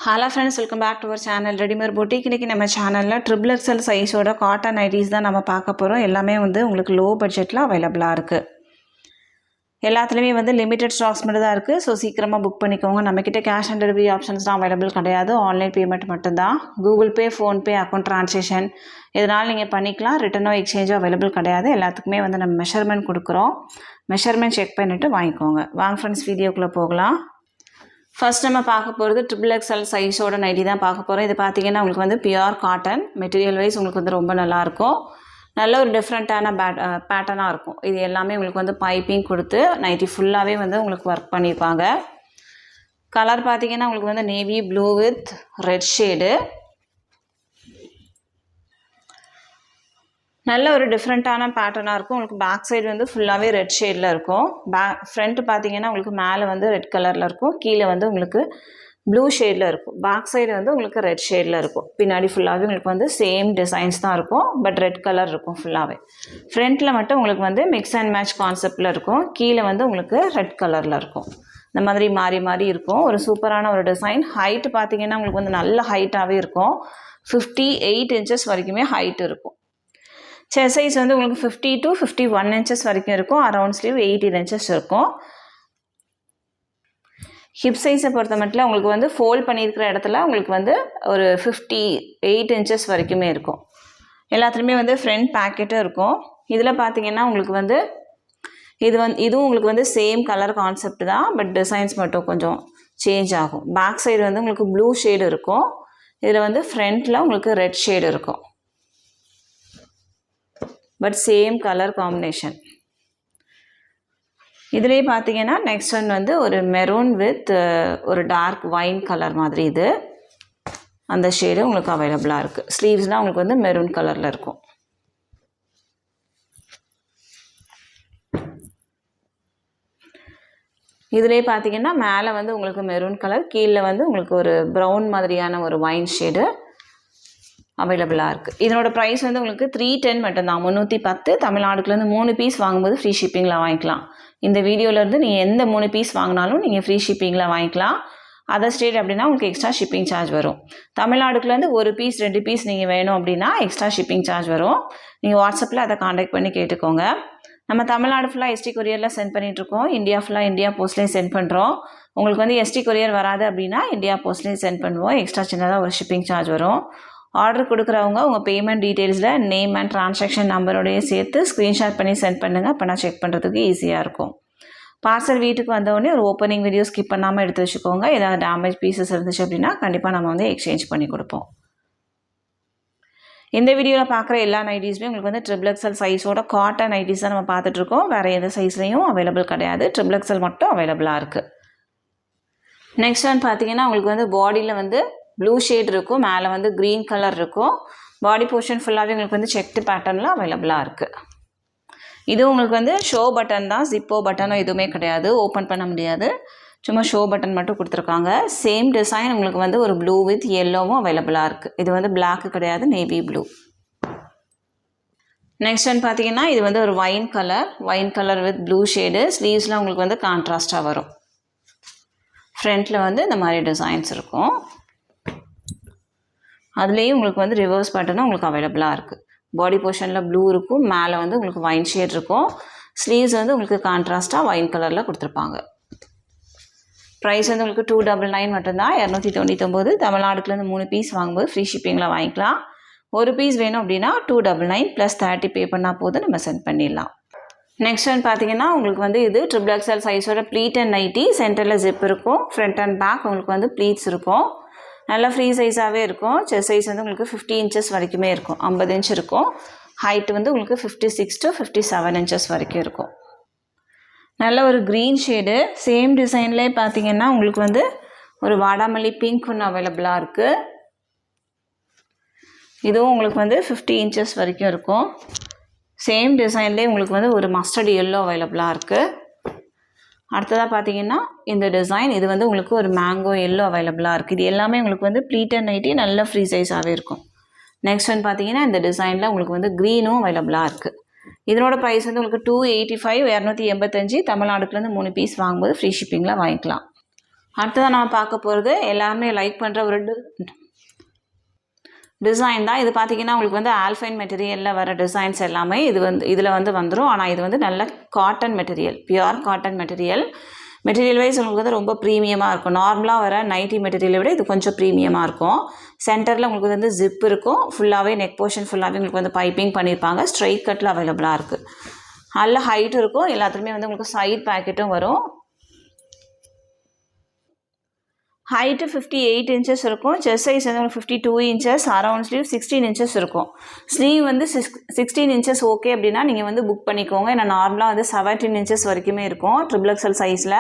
Hello friends, welcome back to our channel Readymade Boutique. இன்னைக்கு நம்ம சேனல்ல ட்ரிபிள் எக்ஸ்எல் சைஸோட காட்டன் நைட்டிஸ் தான் நம்ம பார்க்க போறோம். எல்லாமே வந்து உங்களுக்கு லோ பட்ஜெட்ல அவைலபிளா இருக்கு. எல்லாத்துலயுமே வந்து லிமிட்டட் ஸ்டாக்ஸ் மட்டும் தான் இருக்கு. சோ சீக்கிரமா புக் பண்ணிக்கோங்க. நம்ம கிட்ட கேஷ் ஆன் டெலிவரி ஆப்ஷன்ஸ் தான் அவைலபிள் கிடையாது. ஆன்லைன் பேமெண்ட் மட்டும் தான். Google Pay, Phone Pay, account transaction இதனால நீங்க பண்ணிக்கலாம். ரிட்டர்னோ எக்ஸ்சேஞ்சோ அவைலபிள் கிடையாது. எல்லாத்துக்குமே வந்து நம்ம மெஷர்மென்ட் கொடுக்குறோம். மெஷர்மென்ட் செக் பண்ணிட்டு வாங்கிக்கோங்க. வாங்க ஃப்ரெண்ட்ஸ் வீடியோக்குள்ள போகலாம். ஃபர்ஸ்ட் நம்ம பார்க்க போகிறது ட்ரிபிள் எக்ஸ்எல் சைஸோட நைட்டி தான் பார்க்க போகிறோம். இது பார்த்தீங்கன்னா உங்களுக்கு வந்து பியூர் காட்டன் மெட்டீரியல் வைஸ் உங்களுக்கு வந்து ரொம்ப நல்லாயிருக்கும். நல்ல ஒரு டிஃப்ரெண்ட்டான பேட்டர்னாக இருக்கும். இது எல்லாமே உங்களுக்கு வந்து பைப்பிங் கொடுத்து நைட்டி ஃபுல்லாகவே வந்து உங்களுக்கு ஒர்க் பண்ணியிருப்பாங்க. கலர் பார்த்தீங்கன்னா உங்களுக்கு வந்து navy blue with red shade. நல்ல ஒரு டிஃப்ரெண்ட்டான பேட்டர்னாக இருக்கும். உங்களுக்கு பேக் சைடு வந்து ஃபுல்லாகவே ரெட் ஷேடில் இருக்கும். ஃப்ரண்ட் பார்த்தீங்கன்னா உங்களுக்கு மேலே வந்து ரெட் கலரில் இருக்கும். கீழே வந்து உங்களுக்கு ப்ளூ ஷேடில் இருக்கும். பேக் சைடு வந்து உங்களுக்கு ரெட் ஷேடில் இருக்கும். பின்னாடி ஃபுல்லாகவே உங்களுக்கு வந்து சேம் டிசைன்ஸ் தான் இருக்கும். பட் ரெட் கலர் இருக்கும் ஃபுல்லாகவே. ஃப்ரண்ட்டில் மட்டும் உங்களுக்கு வந்து மிக்ஸ் அண்ட் மேட்ச் கான்செப்டில் இருக்கும். கீழே வந்து உங்களுக்கு ரெட் கலரில் இருக்கும். இந்த மாதிரி மாறி மாறி இருக்கும். ஒரு சூப்பரான ஒரு டிசைன். ஹைட்டு பார்த்தீங்கன்னா உங்களுக்கு வந்து நல்ல ஹைட்டாகவே இருக்கும். 58 inches வரைக்குமே ஹைட் இருக்கும். செஸ்ட் சைஸ் வந்து உங்களுக்கு 50 to 51 inches வரைக்கும் இருக்கும். அரவுண்ட் ஸ்லீவ் 18 inches இருக்கும். ஹிப் சைஸை பொறுத்த மட்டும் உங்களுக்கு வந்து ஃபோல்ட் பண்ணியிருக்கிற இடத்துல உங்களுக்கு வந்து ஒரு 58 inches வரைக்குமே இருக்கும். எல்லாத்துலேயுமே வந்து ஃப்ரண்ட் பேக்கெட்டும் இருக்கும். இதில் பார்த்தீங்கன்னா உங்களுக்கு வந்து இதுவும் உங்களுக்கு வந்து சேம் கலர் கான்செப்ட் தான். பட் டிசைன்ஸ் மட்டும் கொஞ்சம் சேஞ்ச் ஆகும். பேக் சைடு வந்து உங்களுக்கு ப்ளூ ஷேடு இருக்கும். இதில் வந்து ஃப்ரண்ட்டில் உங்களுக்கு ரெட் ஷேடு இருக்கும். But same colour combination. இதுலேயே பார்த்தீங்கன்னா நெக்ஸ்ட் ஒன் வந்து ஒரு மெரூன் வித் ஒரு டார்க் வைன் கலர் மாதிரி இது. அந்த ஷேடு உங்களுக்கு அவைலபிளாக இருக்குது. ஸ்லீவ்ஸ்லாம் உங்களுக்கு வந்து மெரூன் கலரில் இருக்கும். இதுலேயே பார்த்தீங்கன்னா மேலே வந்து உங்களுக்கு மெரூன் கலர், கீழே வந்து உங்களுக்கு ஒரு ப்ரௌன் மாதிரியான ஒரு வைன் ஷேடு அவைலபிளாக இருக்குது. இதனோட ப்ரைஸ் வந்து உங்களுக்கு 310 மட்டும்தான். 310. தமிழ்நாடுக்குலேருந்து 3 பீஸ் வாங்கும்போது ஃப்ரீ ஷிப்பிங்கில் வாங்கிக்கலாம். இந்த வீடியோலேருந்து நீங்கள் எந்த 3 பீஸ் வாங்கினாலும் நீங்கள் ஃப்ரீ ஷிப்பிங்கில் வாங்கிக்கலாம். அதர் ஸ்டேட் அப்படின்னா உங்களுக்கு எக்ஸ்ட்ரா ஷிப்பிங் சார்ஜ் வரும். தமிழ்நாடுக்குலேருந்து 1 பீஸ் 2 பீஸ் நீங்கள் வேணும் அப்படின்னா எக்ஸ்ட்ரா ஷிப்பிங் சார்ஜ் வரும். நீங்கள் வாட்ஸ்அப்பில் அதை காண்டாக்ட் பண்ணி கேட்டுக்கோங்க. நம்ம தமிழ்நாடு ஃபுல்லாக எஸ்டி கொரியரில் சென்ட் பண்ணிகிட்ருக்கோம். இந்தியா ஃபுல்லாக இந்தியா போஸ்ட்லேயும் சென்ட் பண்ணுறோம். உங்களுக்கு வந்து எஸ்டி கொரியர் வராது அப்படின்னா இந்தியா போஸ்ட்லேயும் சென்ட் பண்ணுவோம். எக்ஸ்ட்ரா சின்னதாக ஒரு ஷிப்பிங் சார்ஜ் வரும். ஆர்டர் கொடுக்குறவங்க உங்கள் பேமெண்ட் டீட்டெயில்ஸில் நேம் அண்ட் ட்ரான்சாக்ஷன் நம்பரோடையே சேர்த்து ஸ்க்ரீன்ஷாட் பண்ணி சென்ட் பண்ணுங்கள். அப்போ நான் செக் பண்ணுறதுக்கு ஈஸியாக இருக்கும். பார்சல் வீட்டுக்கு வந்தோடனே ஒரு ஓப்பனிங் வீடியோ ஸ்கிப் பண்ணாமல் எடுத்து வச்சுக்கோங்க. ஏதாவது டேமேஜ் பீசஸ் இருந்துச்சு அப்படின்னா கண்டிப்பாக நம்ம வந்து எக்ஸ்சேஞ்ச் பண்ணி கொடுப்போம். இந்த வீடியோவில் பார்க்குற எல்லா நைட்டிஸுமே உங்களுக்கு வந்து ட்ரிபிள் எக்ஸ்எல் சைஸோட காட்டன் நைட்டிஸ் தான் நம்ம பார்த்துட்ருக்கோம். வேறு எந்த சைஸ்லையும் அவைலபிள் கிடையாது. ட்ரிபிள் எக்ஸ்எல் மட்டும் அவைலபிளாக இருக்குது. நெக்ஸ்ட் ஒன் பார்த்தீங்கன்னா உங்களுக்கு வந்து பாடியில் வந்து ப்ளூ ஷேட் இருக்கும். மேலே வந்து க்ரீன் கலர் இருக்கும். பாடி போர்ஷன் ஃபுல்லாகவே உங்களுக்கு வந்து செக்டு பேட்டர்னில் அவைலபிளாக இருக்குது. இது உங்களுக்கு வந்து ஷோ பட்டன் தான். ஜிப்போ பட்டனோ எதுவுமே கிடையாது. ஓப்பன் பண்ண முடியாது. சும்மா ஷோ பட்டன் மட்டும் கொடுத்துருக்காங்க. சேம் டிசைன் உங்களுக்கு வந்து ஒரு ப்ளூ வித் எல்லோவும் அவைலபிளாக இருக்குது. இது வந்து பிளாக்கு கிடையாது, நேவி ப்ளூ. நெக்ஸ்ட் ஒன் பார்த்தீங்கன்னா இது வந்து ஒரு wine colour with blue shade. ஸ்லீவ்ஸ்லாம் உங்களுக்கு வந்து கான்ட்ராஸ்டாக வரும். ஃப்ரண்ட்டில் வந்து இந்த மாதிரி டிசைன்ஸ் இருக்கும். அதுலேயும் உங்களுக்கு வந்து ரிவர்ஸ் பேட்டர்னும் உங்களுக்கு அவைலபிளாக இருக்குது. பாடி போர்ஷனில் ப்ளூ இருக்கும். மேலே வந்து உங்களுக்கு வைன் ஷேட் இருக்கும். ஸ்லீவ்ஸ் வந்து உங்களுக்கு கான்ட்ராஸ்ட்டாக வைன் கலரில் கொடுத்துருப்பாங்க. ப்ரைஸ் வந்து உங்களுக்கு 299 மட்டும்தான். 299. தமிழ்நாடுக்குலேருந்து 3 பீஸ் வாங்கும்போது ஃப்ரீ ஷிப்பிங்கில் வாங்கிக்கலாம். ஒரு பீஸ் வேணும் அப்படின்னா 299 + 30 பே பண்ணால் போதும் நம்ம சென்ட் பண்ணிடலாம். நெக்ஸ்ட் ஒன் பார்த்தீங்கன்னா உங்களுக்கு வந்து இது ட்ரிபிள் எக்ஸ்எல் சைஸோட ப்ளீட் அண்ட் நைட்டி. சென்டரில் ஜிப் இருக்கும். ஃப்ரண்ட் அண்ட் பேக் உங்களுக்கு வந்து ப்ளீட்ஸ் இருக்கும். நல்ல ஃப்ரீ சைஸாகவே இருக்கும். செஸ்ட் சைஸ் வந்து உங்களுக்கு 50 inches வரைக்குமே இருக்கும். 50 inch இருக்கும். ஹைட்டு வந்து உங்களுக்கு 56 to 57 inches வரைக்கும் இருக்கும். நல்ல ஒரு க்ரீன் ஷேடு. சேம் டிசைன்லேயே பார்த்தீங்கன்னா உங்களுக்கு வந்து ஒரு வாடாமல்லி பிங்க் ஒன்று அவைலபிளாக இருக்குது. இதுவும் உங்களுக்கு வந்து 50 inches வரைக்கும் இருக்கும். சேம் டிசைன்லேயே உங்களுக்கு வந்து ஒரு மஸ்டர்ட் எல்லோ அவைலபிளாக இருக்குது. அடுத்ததாக பார்த்தீங்கன்னா இந்த டிசைன் இது வந்து உங்களுக்கு ஒரு மேங்கோ எல்லோ அவைலபிளாக இருக்குது. இது எல்லாமே உங்களுக்கு வந்து ப்ளீட் அண்ட் நைட்டி நல்ல ஃப்ரீ சைஸாகவே இருக்கும். நெக்ஸ்ட் ஒன் பார்த்தீங்கன்னா இந்த டிசைனில் உங்களுக்கு வந்து க்ரீனும் அவைலபிளாக இருக்குது. இதனோட ப்ரைஸ் வந்து உங்களுக்கு 285. 285. தமிழ்நாடுக்குலேருந்து 3 பீஸ் வாங்கும்போது ஃப்ரீ ஷிப்பிங்கில் வாங்கிக்கலாம். அடுத்ததான் நம்ம பார்க்க போகிறது எல்லாருமே லைக் பண்ணுற ஒரு டிசைன் தான். இது பார்த்திங்கன்னா உங்களுக்கு வந்து ஆல்ஃபைன் மெட்டீரியலில் வர டிசைன்ஸ் எல்லாமே இதில் வந்துடும். ஆனால் இது வந்து நல்ல cotton material, pure cotton material wise உங்களுக்கு வந்து ரொம்ப ப்ரீமியமாக இருக்கும். நார்மலாக வர நைட்டி மெட்டீரியலை விட இது கொஞ்சம் ப்ரீமியமாக இருக்கும். சென்டரில் உங்களுக்கு வந்து ஜிப் இருக்கும். ஃபுல்லாகவே நெக் போர்ஷன் ஃபுல்லாகவே உங்களுக்கு வந்து பைப்பிங் பண்ணியிருப்பாங்க. ஸ்ட்ரைட் கட்டில் அவைலபிளாக இருக்குது. நல்ல ஹைட்டும் இருக்கும். எல்லாத்துலேயுமே வந்து உங்களுக்கு சைட் பாக்கெட்டும் வரும். ஹைட்டு 58 இன்ச்சஸ் இருக்கும். செஸ்ட் சைஸ் வந்து உங்களுக்கு 52 இன்ச்சஸ். அரவுண்ட் ஸ்லீவ் 16 இன்ச்சஸ் இருக்கும். ஸ்லீவ் வந்து 16 இன்ச்சஸ் ஓகே அப்படின்னா நீங்கள் வந்து புக் பண்ணிக்கோங்க. ஏன்னா நார்மலாக வந்து 17 இன்ச்சஸ் வரைக்குமே இருக்கும் XXL சைஸில்.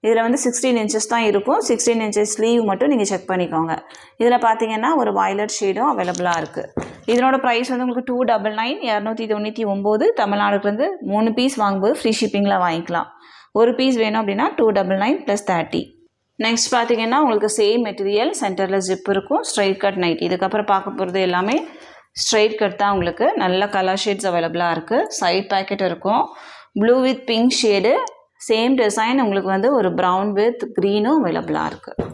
இதில் வந்து 16 இன்ச்சஸ் தான் இருக்கும். 16 இன்ச்சஸ் ஸ்லீவ் மட்டும் நீங்கள் செக் பண்ணிக்கோங்க. இதில் பார்த்தீங்கன்னா ஒரு வயலட் ஷேடும் அவைலபிளாக இருக்குது. இதனோட ப்ரைஸ் வந்து உங்களுக்கு 299 299. தமிழ்நாடுலேருந்து 3 பீஸ் வாங்கும்போது ஃப்ரீ ஷிப்பிங்கில் வாங்கிக்கலாம். ஒரு பீஸ் வேணும் அப்படின்னா 299 + 30. நெக்ஸ்ட் பார்த்தீங்கன்னா உங்களுக்கு சேம் மெட்டீரியல், சென்டரில் ஜிப் இருக்கும், ஸ்ட்ரைட் கட் நைட்டி. இதுக்கப்புறம் பார்க்க போகிறது எல்லாமே ஸ்ட்ரைட் கட் தான். உங்களுக்கு நல்ல கலர் ஷேட்ஸ் அவைலபிளாக இருக்குது. சைட் பேக்கெட் இருக்கும். Blue with pink shade, same design உங்களுக்கு வந்து ஒரு ப்ரௌன் வித் க்ரீனும் அவைலபிளாக இருக்குது.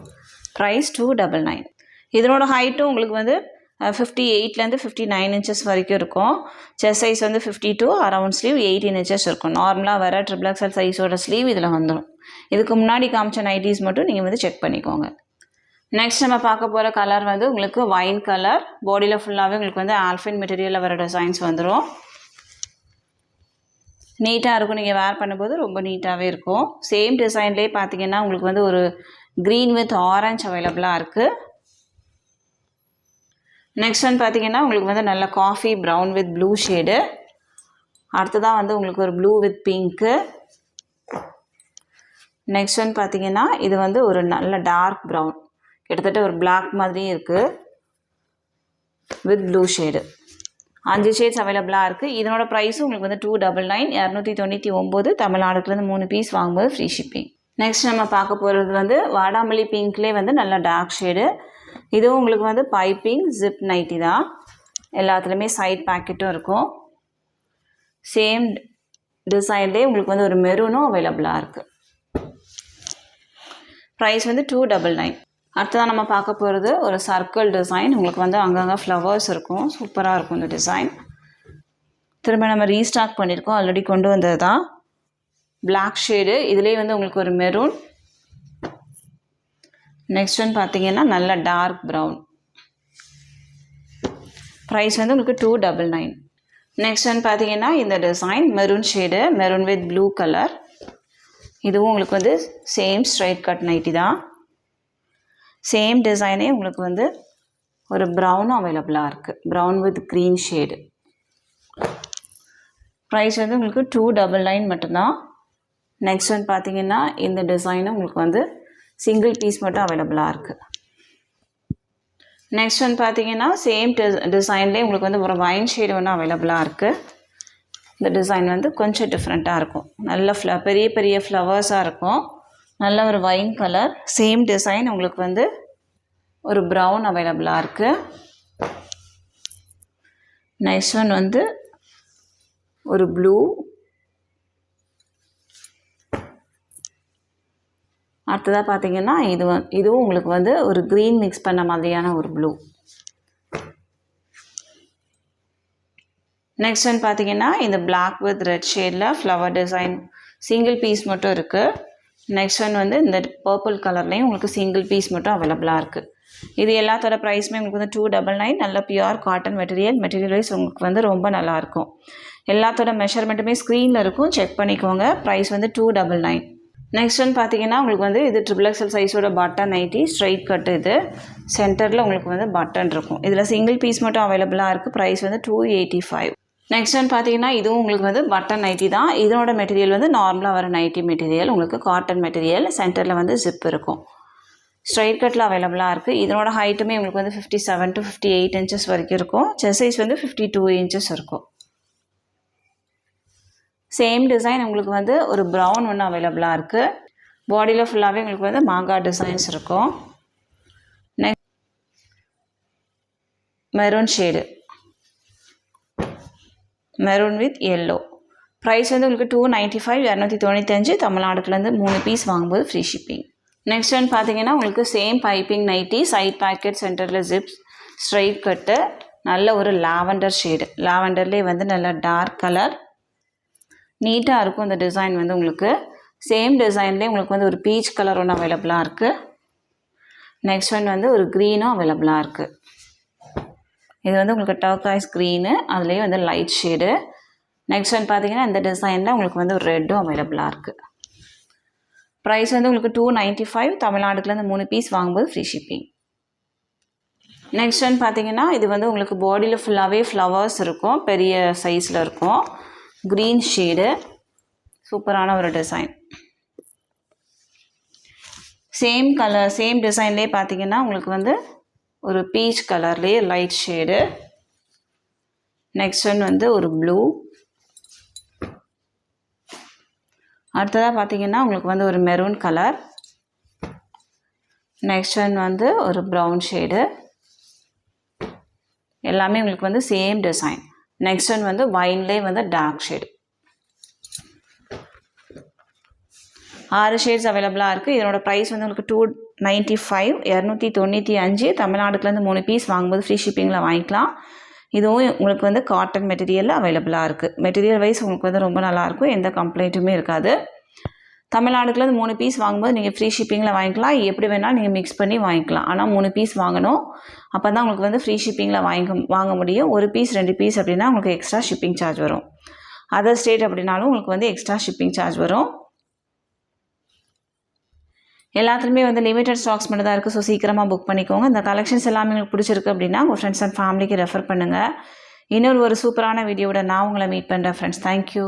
ப்ரைஸ் 299. இதனோட ஹைட்டும் உங்களுக்கு வந்து 58 to 59 இன்ச்சஸ் வரைக்கும் இருக்கும். செஸ்ட் சைஸ் வந்து 52, அரவுண்ட் ஸ்லீவ் 18 இன்ச்சஸ் இருக்கும். நார்மலாக வர XXL சைஸோட ஸ்லீவ் இதில் வந்துடும். இதுக்கு முன்னாடி காமிச்ச நைட்டிஸ் மட்டும் நீங்கள் வந்து செக் பண்ணிக்கோங்க. நெக்ஸ்ட் நம்ம பார்க்க போகிற கலர் வந்து உங்களுக்கு வைன் கலர். பாடியில் ஃபுல்லாகவே உங்களுக்கு வந்து ஆல்ஃபைன் மெட்டீரியலில் வர டிசைன்ஸ் வந்துடும். நீட்டாக இருக்கும். நீங்கள் வேர் பண்ணும்போது ரொம்ப நீட்டாகவே இருக்கும். சேம் டிசைன்லேயே பார்த்தீங்கன்னா உங்களுக்கு வந்து ஒரு க்ரீன் வித் ஆரஞ்ச் அவைலபிளாக இருக்குது. நெக்ஸ்ட் ஒன் பார்த்தீங்கன்னா உங்களுக்கு வந்து நல்ல coffee brown with blue shade. அடுத்ததான் வந்து உங்களுக்கு ஒரு blue with pink. Next one பார்த்தீங்கன்னா இது வந்து ஒரு நல்ல டார்க் ப்ரௌன், கிட்டத்தட்ட ஒரு பிளாக் மாதிரியும் இருக்குது, வித் ப்ளூ ஷேடு. 5 ஷேட்ஸ் அவைலபிளாக இருக்குது. இதனோட ப்ரைஸும் உங்களுக்கு வந்து 299 299. தமிழ்நாடுலேருந்து 3 பீஸ் வாங்கும்போது ஃப்ரீ ஷிப்பிங். நெக்ஸ்ட் நம்ம பார்க்க போகிறது வந்து வாடாமல்லி பிங்க்லேயே வந்து நல்ல டார்க் ஷேடு. இதுவும் உங்களுக்கு வந்து பைப்பிங் ஜிப் நைட்டி தான். எல்லாத்துலேயுமே சைட் பேக்கெட்டும் இருக்கும். சேம் டிசைன்லேயே உங்களுக்கு வந்து ஒரு மெரூனும் அவைலபிளாக இருக்குது. ப்ரைஸ் வந்து 299. அடுத்ததான் நம்ம பார்க்க போகிறது ஒரு சர்க்கிள் டிசைன். உங்களுக்கு வந்து அங்கங்கே ஃப்ளவர்ஸ் இருக்கும். சூப்பராக இருக்கும் இந்த டிசைன். திரும்ப நம்ம ரீஸ்டாக் பண்ணியிருக்கோம், ஆல்ரெடி கொண்டு வந்தது தான். பிளாக் ஷேடு, இதுலேயே வந்து உங்களுக்கு ஒரு மெரூன். நெக்ஸ்ட் ஒன் பார்த்தீங்கன்னா நல்ல டார்க் ப்ரௌன். ப்ரைஸ் வந்து உங்களுக்கு 299. நெக்ஸ்ட் ஒன் பார்த்தீங்கன்னா இந்த design maroon shade, maroon with blue colour. இதுவும் உங்களுக்கு வந்து சேம் ஸ்ட்ரைட் கட் நைட்டி தான். சேம் டிசைனே உங்களுக்கு வந்து ஒரு ப்ரௌனும் அவைலபிளாக இருக்குது, brown with green shade. Price வந்து உங்களுக்கு 299 மட்டும்தான். நெக்ஸ்ட் ஒன் பார்த்தீங்கன்னா இந்த டிசைனும் உங்களுக்கு வந்து சிங்கிள் பீஸ் மட்டும் அவைலபிளாக இருக்குது. நெக்ஸ்ட் ஒன் பார்த்தீங்கன்னா சேம் டிசைன்லேயே உங்களுக்கு வந்து ஒரு வைன் ஷேடு ஒன்று அவைலபிளாக இருக்குது. இந்த டிசைன் வந்து கொஞ்சம் டிஃப்ரெண்ட்டாக இருக்கும். நல்ல பெரிய பெரிய ஃப்ளவர்ஸாக இருக்கும். நல்ல ஒரு வைன் கலர். சேம் டிசைன் உங்களுக்கு வந்து ஒரு ப்ரௌன் அவைலபிளாக இருக்குது. நெக்ஸ்ட் ஒன் வந்து ஒரு ப்ளூ. அடுத்ததாக பார்த்தீங்கன்னா இதுவும் உங்களுக்கு வந்து ஒரு க்ரீன் மிக்ஸ் பண்ண மாதிரியான ஒரு ப்ளூ. நெக்ஸ்ட் ஒன் பார்த்தீங்கன்னா இந்த பிளாக் வித் ரெட் ஷேடில் ஃப்ளவர் டிசைன் சிங்கிள் பீஸ் மட்டும் இருக்குது. நெக்ஸ்ட் ஒன் வந்து இந்த பர்பிள் கலர்லேயும் உங்களுக்கு சிங்கிள் பீஸ் மட்டும் அவைலபிளாக இருக்குது. இது எல்லாத்தோட ப்ரைஸுமே உங்களுக்கு வந்து 299. நல்ல பியூர் காட்டன் மெட்டீரியல் வைஸ் உங்களுக்கு வந்து ரொம்ப நல்லாயிருக்கும். எல்லாத்தோட மெஷர்மெண்ட்டுமே ஸ்க்ரீனில் இருக்கும், செக் பண்ணிக்கோங்க. ப்ரைஸ் வந்து 299. நெக்ஸ்ட் ஒன் பார்த்தீங்கன்னா உங்களுக்கு வந்து இது XXL சைஸோட பட்டன் நைட்டி, ஸ்ட்ரைட் கட்டு. இது சென்டரில் உங்களுக்கு வந்து பட்டன் இருக்கும். இதில் சிங்கிள் பீஸ் மட்டும் அவைலபிளாக இருக்குது. ப்ரைஸ் வந்து 285. நெக்ஸ்ட் ஒன் பார்த்தீங்கன்னா இதுவும் உங்களுக்கு வந்து பட்டன் நைட்டி தான். இதனோட மெட்டீரியல் வந்து நார்மலாக வர நைட்டி மெட்டீரியல், உங்களுக்கு காட்டன் மெட்டீரியல். சென்டரில் வந்து ஜிப் இருக்கும். ஸ்ட்ரைட் கட்டில் அவைலபிளாக இருக்குது. இதனோட ஹைட்டுமே உங்களுக்கு வந்து 57 to 58 இன்ச்சஸ் வரைக்கும் இருக்கும். செஸ்ட் சைஸ் வந்து 52 இன்ச்சஸ் இருக்கும். சேம் டிசைன் உங்களுக்கு வந்து ஒரு ப்ரௌன் ஒன்று அவைலபிளாக இருக்குது. பாடியில் ஃபுல்லாகவே உங்களுக்கு வந்து மாங்காய் டிசைன்ஸ் இருக்கும். Next maroon shade, maroon with yellow. Price வந்து உங்களுக்கு 295 295. தமிழ்நாடுலேருந்து 3 பீஸ் வாங்கும்போது ஃப்ரீ ஷிப்பிங். நெக்ஸ்ட் ஒன் பார்த்தீங்கன்னா உங்களுக்கு same piping nighty, side pocket, சென்டரில் ஜிப்ஸ், ஸ்ட்ரைட் கட்டு, நல்ல ஒரு லாவெண்டர் ஷேடு. லாவெண்டர்லேயே வந்து நல்ல டார்க் கலர், நீட்டாக இருக்கும் இந்த டிசைன் வந்து உங்களுக்கு. சேம் டிசைன்லேயே உங்களுக்கு வந்து ஒரு பீச் கலர் ஒன்று அவைலபிளாக இருக்குது. நெக்ஸ்ட் ஒன் வந்து ஒரு க்ரீனும் அவைலபிளாக இருக்குது. இது வந்து உங்களுக்கு டர்காய்ஸ் க்ரீனு, அதுலேயே வந்து லைட் ஷேடு. நெக்ஸ்ட் ஒன் பார்த்தீங்கன்னா இந்த டிசைனில் உங்களுக்கு வந்து ஒரு ரெட்டும் அவைலபிளாக இருக்குது. ப்ரைஸ் வந்து உங்களுக்கு 295. தமிழ்நாடுக்குலேருந்து 3 பீஸ் வாங்கும்போது ஃப்ரீ ஷிப்பிங். நெக்ஸ்ட் ஒன் பார்த்தீங்கன்னா இது வந்து உங்களுக்கு பாடியில் ஃபுல்லாகவே ஃப்ளவர்ஸ் இருக்கும், பெரிய சைஸில் இருக்கும், க்ரீன் ஷேடு, சூப்பரான ஒரு டிசைன். சேம் கலர் சேம் டிசைன்லேயே பார்த்தீங்கன்னா உங்களுக்கு வந்து ஒரு பீச் கலர்லேயே லைட் ஷேடு. நெக்ஸ்ட் ஒன் வந்து ஒரு ப்ளூ. அடுத்ததாக பார்த்தீங்கன்னா உங்களுக்கு வந்து ஒரு மெரூன் கலர். நெக்ஸ்ட் ஒன் வந்து ஒரு ப்ரௌன் ஷேடு. எல்லாமே உங்களுக்கு வந்து சேம் டிசைன். நெக்ஸ்ட் ஒன் வந்து வைன்லேயே வந்து டார்க் ஷேடு. 6 ஷேட்ஸ் அவைலபிளாக இருக்குது. இதனோட ப்ரைஸ் வந்து உங்களுக்கு 295, 295. தமிழ்நாடுக்குலேருந்து 3 பீஸ் வாங்கும்போது ஃப்ரீ ஷிப்பிங்கில் வாங்கிக்கலாம். இதுவும் உங்களுக்கு வந்து காட்டன் மெட்டீரியலில் அவைலபிளாக இருக்குது. மெட்டீரியல் வைஸ் உங்களுக்கு வந்து ரொம்ப நல்லாயிருக்கும், எந்த கம்ப்ளைண்ட்டுமே இருக்காது. தமிழ்நாடுக்குலேருந்து 3 பீஸ் வாங்கும்போது நீங்கள் ஃப்ரீ ஷிப்பிங்கில் வாங்கிக்கலாம். எப்படி வேணாலும் நீங்கள் மிக்ஸ் பண்ணி வாங்கிக்கலாம். ஆனால் 3 பீஸ் வாங்கணும், அப்போ தான் உங்களுக்கு வந்து ஃப்ரீ ஷிப்பிங்கில் வாங்க முடியும். 1 பீஸ் 2 பீஸ் அப்படின்னா உங்களுக்கு எக்ஸ்ட்ரா ஷிப்பிங் சார்ஜ் வரும். அதர் ஸ்டேட் அப்படின்னாலும் உங்களுக்கு வந்து எக்ஸ்ட்ரா ஷிப்பிங் சார்ஜ் வரும். எல்லாத்துலேயுமே வந்து லிமிட்டட் ஸ்டாக்ஸ் மட்டும் தான் இருக்குது. ஸோ சீக்கிரமாக புக் பண்ணிக்கோங்க. இந்த கலெக்ஷன்ஸ் எல்லாமே உங்களுக்கு பிடிச்சிருக்கு அப்படின்னா உங்கள் ஃப்ரெண்ட்ஸ் அண்ட் ஃபேமிலிக்கு ரெஃபர் பண்ணுங்கள். இன்னொரு சூப்பரான வீடியோவோட நான் உங்களை மீட் பண்ணுறேன் ஃப்ரெண்ட்ஸ். தேங்க்யூ.